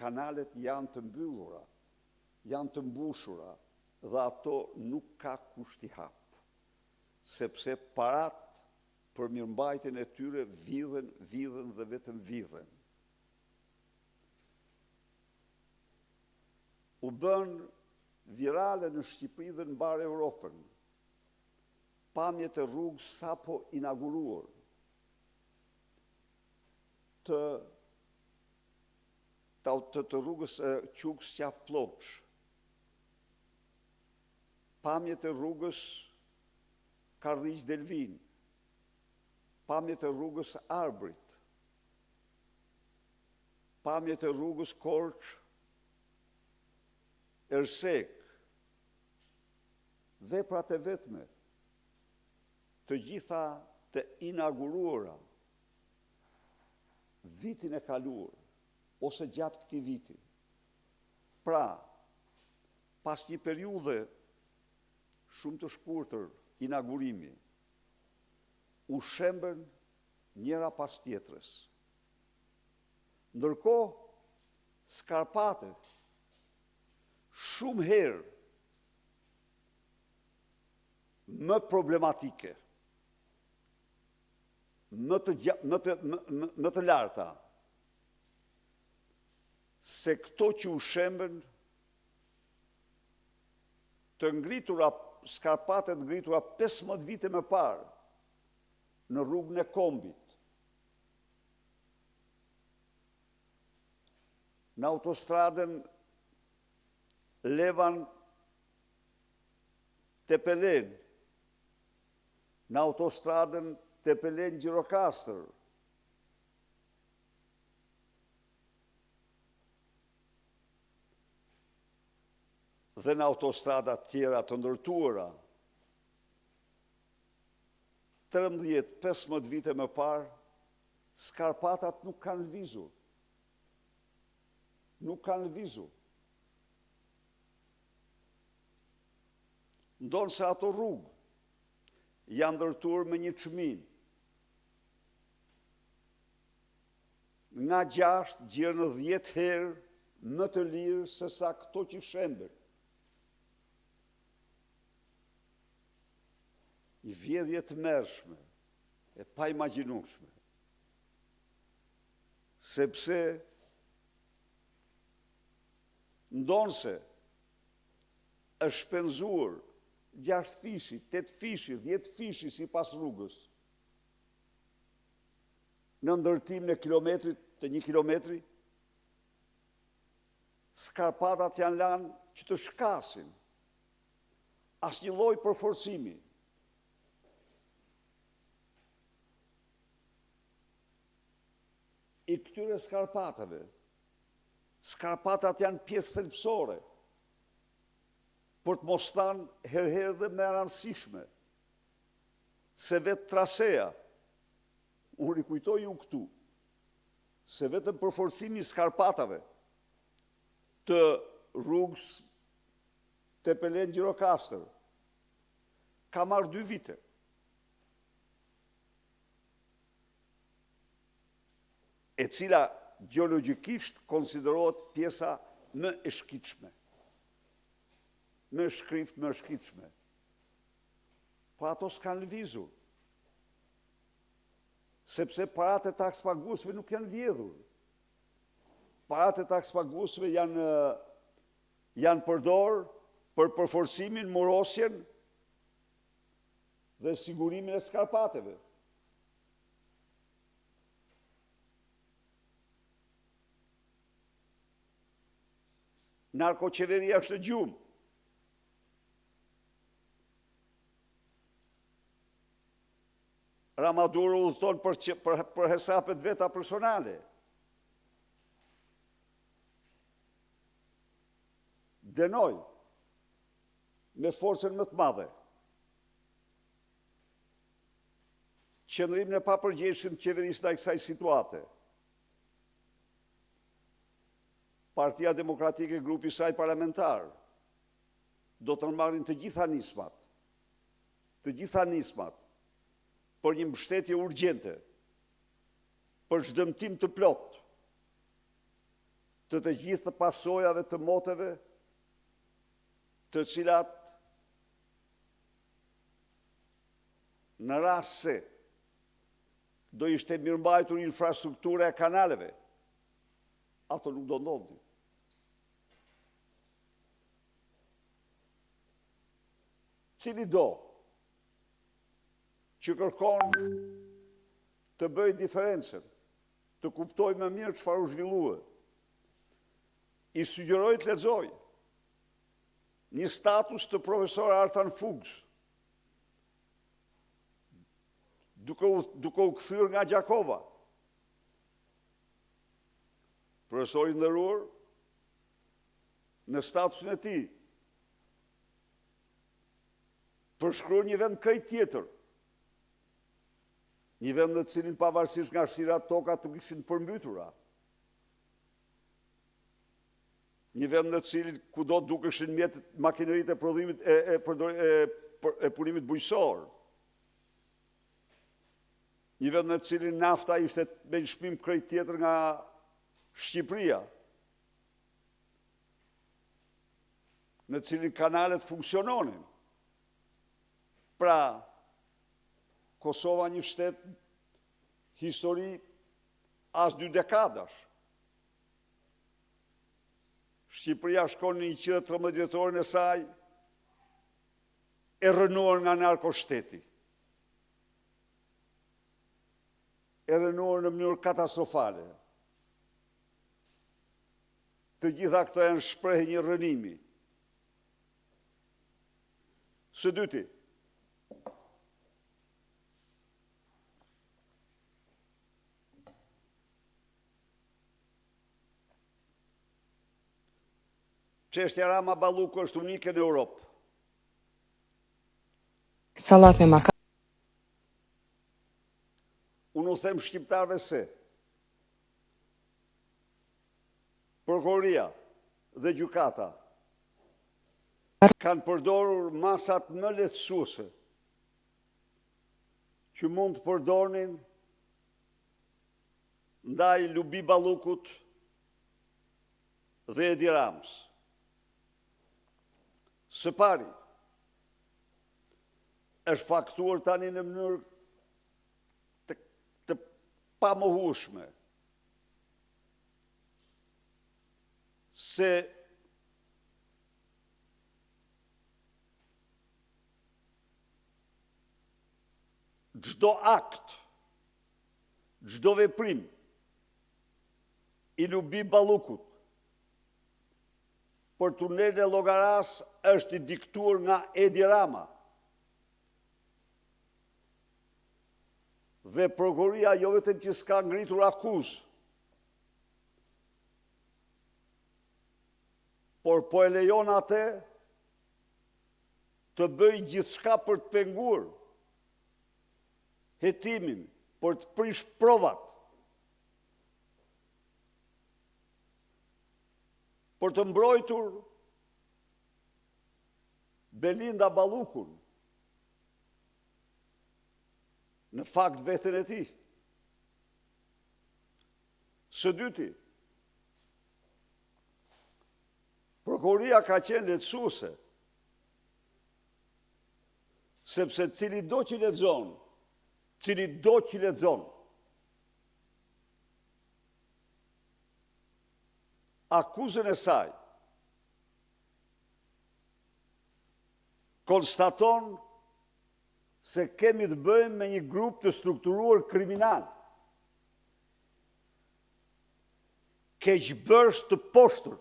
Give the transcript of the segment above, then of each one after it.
kanalet janë të mbyllura, janë të mbushura dhe ato nuk ka kusht i hap, sepse parat për mirëmbajtjen e tyre vidhen dhe vetëm vidhen. U bën virale në Shqipëri dhe në mbar Evropën pamjet e rrugës sapo inauguruar të rrugës Qukës-Qafë-Ploç, pamjet e rrugës Kardhiq-Delvin, pamjet e rrugës Arbrit, pamjet e rrugës Korç-Ersek, veprat e vetme, të gjitha të inauguruara vitin e kaluar, ose gjatë këtij viti. Pra, pas një periudhe shumë të shkurtër inaugurimi, u shembën njëra pas tjetrës. Ndërkohë, skarpatet shumë herë më problematike, më të larta, se këto që u shembën të ngritura, skarpatet ngritura 15 vite më parë në rrugën e Kombit, në autostradën Levan-Tepelen, në autostradën Tepelen-Gjirokastër, dhe në autostradat tjera të ndërtuara, 13-15 vite më parë, skarpatat nuk kanë lëvizur. Nuk kanë lëvizur. Ndonë se ato rrugë janë ndërtuar me një çmim nga 6 gjerë në 10 herë më të lirë se sa këto që shemben. I vjedhje të mërshme, e pa imagjinueshme, sepse ndonse është shpenzuar 6 fishi, 8 fishi, 10 fishi si pas rrugës, në ndërtim në kilometrit të 1 kilometri, skarpatat janë lanë që të shkasin, asnjë lloj përforcimi. I këtyre skarpatave, skarpatat janë pjesë thelbësore, për të mos thënë herëherë dhe më rëndësishme, se vetë trasea, unë rikujtoj ju këtu, se vetëm përforcimi i skarpatave të rrugës Tepelen-Gjirokastër ka marrë 2 vite. E cila gjeologjikisht konsiderohet pjesa më e shkitshme, më shkrift, më shkitshme. Po ato s'kan lëvizur, sepse paratë e takspaguesve nuk janë vjedhur. Paratë e takspaguesve janë përdor për përforcimin, morosjen dhe sigurimin e skarpateve. Narkoqeveria është gjumë. Ramaduro udhëton për hesapet veta personale. Dënoj me forcën më të madhe qëndrimin e papërgjegjshëm të qeverisë ndaj kësaj situate. Partia Demokratike, grupi i saj parlamentar, do të marrin të gjitha nismat për një mbështetje urgjente, për zhdëmtim të plot të gjithë pasojave të moteve, të cilat në rast se do ishte mirëmbajtur infrastruktura e kanaleve, ato nuk do ndodhin. Cili do që kërkon të bëjë diferencën, të kuptoj më mirë çfarë u zhvillua, i sugjeroj të lexoj një status të profesor Artan Fuchs, duke u kthyer nga Gjakova. Profesori i nderuar, në statusin e tij përshkruan një vend krejt tjetër, një vend në cilin pavarësisht nga shtirat toka të kishin përmbytura, një vend në cilin kudo dukeshin mjetet makineritë e prodhimit e punimit bujqësor, një vend në cilin nafta ishte me një shpim krejt tjetër nga Shqipëria, në cilin kanalet funksiononin. Pra, Kosova një shtet histori as 2 dekadash. Shqipëria shkon në 113 vjetorin e saj, e rënuar nga narkoshteti. E rënuar në mënyrë katastrofale. Të gjitha këto janë shprehje një rënimi. Së dyti, çështja Rama Balluku është unike në Europë. Sallat me maka. Unë u them shqiptarëve se prokuroria dhe gjykata kanë përdorur masat më lehtësuese që mund të përdornin ndaj Lubi Ballukut dhe Edi Ramës. Së pari, është faktuar tani në mënyrë të pamohueshme se çdo akt, çdo veprim i Lubi Ballukut për tunelin e Llogaras është i diktuar nga Edi Rama. Dhe prokuroria jo vetëm që s'ka ngritur akuzë, por po e lejon atë të bëjë gjithçka për të penguar hetimin, për të prish provat, për të mbrojtur Belinda Ballukun në fakt veten e tij. Së dyti, prokuroria ka qenë lehtësuese, sepse cili do që lexon akuzën e saj, konstaton se kemi të bëjmë me një grup të strukturuar kriminal, keqbërës të poshtër,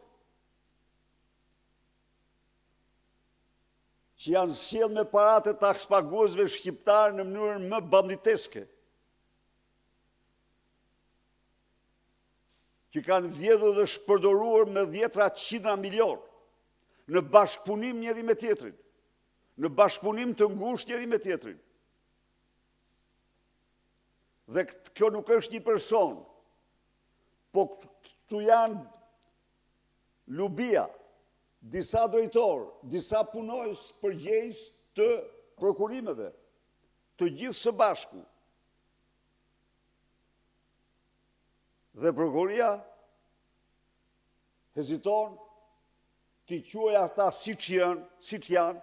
që janë sjellë me paratë e takspaguesve shqiptarë në mënyrën më banditeske, që kanë vjedhur dhe shpërdoruar me dhjetra qindra milion në bashkëpunim njëri me tjetrin, në bashkëpunim të ngushtë njëri me tjetrin. Dhe kjo nuk është një person, po këtu janë Lubia, disa drejtorë, disa punojës përgjegjës të prokurimeve, të gjithë së bashku. Dhe prokuroria heziton t'i quaj ata si që janë,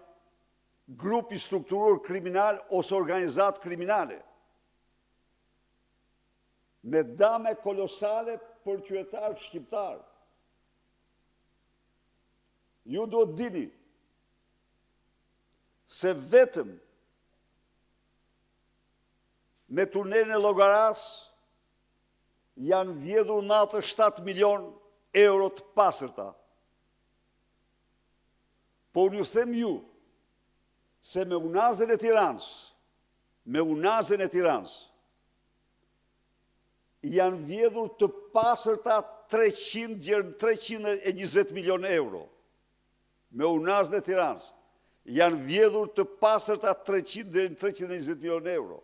grupi strukturur kriminal ose organizat kriminale, me dame kolosale për qytetarët shqiptarë. Ju do të dini se vetëm me tunelin e Llogaras janë vjedhur 97 milion euro të pasërta. Po unë ju them ju se me unazën e Tiranës, janë vjedhur të pasërta 320 milion euro. Me unazën e Tiranës, janë vjedhur të pasërta 320 milion euro.